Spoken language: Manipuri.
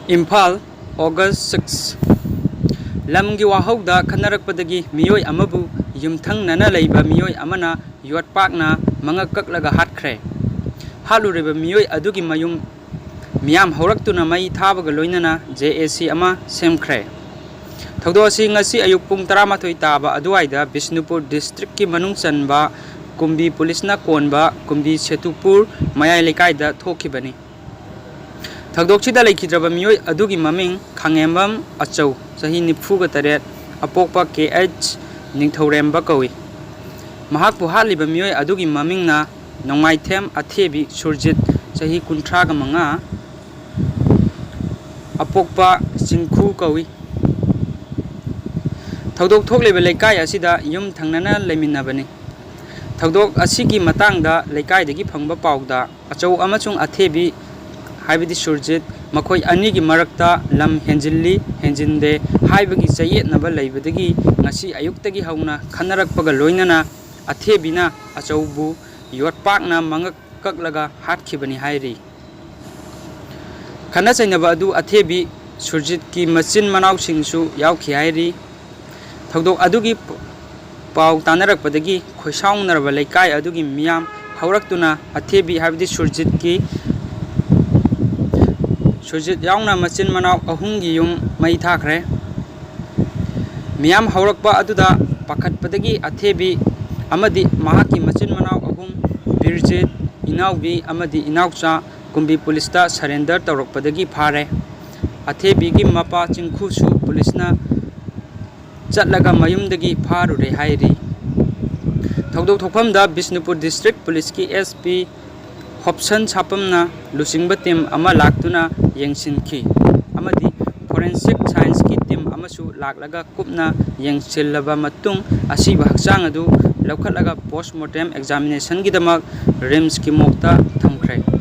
Imphal, August 6. Lamgi wahauda khanarappadagi miyoi amabu yumthangnana leiba miyoi amana yotpakna mangak kaklaga hatkre. Halureba miyoi adugi mayum miyam hauраktuna mai thabaga loinana JAC ama semkhre. Thaudosi ngasi ayuk pung 12 taba aduaida Bishnupur district ki manung chanba Kumbi police na konba Kumbi Setupur mayai lekaida thokibani. Thagdokchida leikidraba miyoi adugi maming Khangembam Achau sahi nifuga taret apokpa KH Ningthoremba kawi. Mahakpu haliba miyoi adugi maming na Nongaithem Athebi Surjit sahi kuntraga manga apokpa Singkhu kawi. Thagdok thokleba lekai asida yum thangnana leiminabani. Thagdok asigi matangda lekaidagi phangba pawda Achau amachung Athebi Haibidi Surjit Makoi Anigi Marakta Lam Henjilli Henjinde Haibagi Sayet Naba Laibadagi Ngasi Ayuktagi Hauna Kanarakpaga Loinana Athebina Achaubu Yotpakna Mangak Kaklaga Hatkibani Hairi Kana Sainaba Adu Athebi Surjit ki Machin Manau Singsu Yauki Hairi Thagdok Adugi Pau Tanarakpadagi Khoisaung Naraba Lekai Adugi Miyam Hauraktuna Athebi Haibidi Surjit ki Surjit yauna machin manau ahungi yum mai thakre miyam haurakpa aduda pakhatpadagi Athebi amadi mahaki machin manau ahum Birjit Inaubi amadi Inaucha Kumbi police ta surrender tawrakpadagi phare Athebi gi mapa Chingkhusu police na chatlaga mayumdagi pharure hairi thogdok thokphamda Bishnupur district police ki SP Hopsan Chapamna Lusingba team ama laktuna yengsinki amadi forensic science ki team amasu laklaga kupna yengsilaba matung asiba hakchang adu laukhatlaga postmortem examination gidamak RIMS ki mokta thamkhre.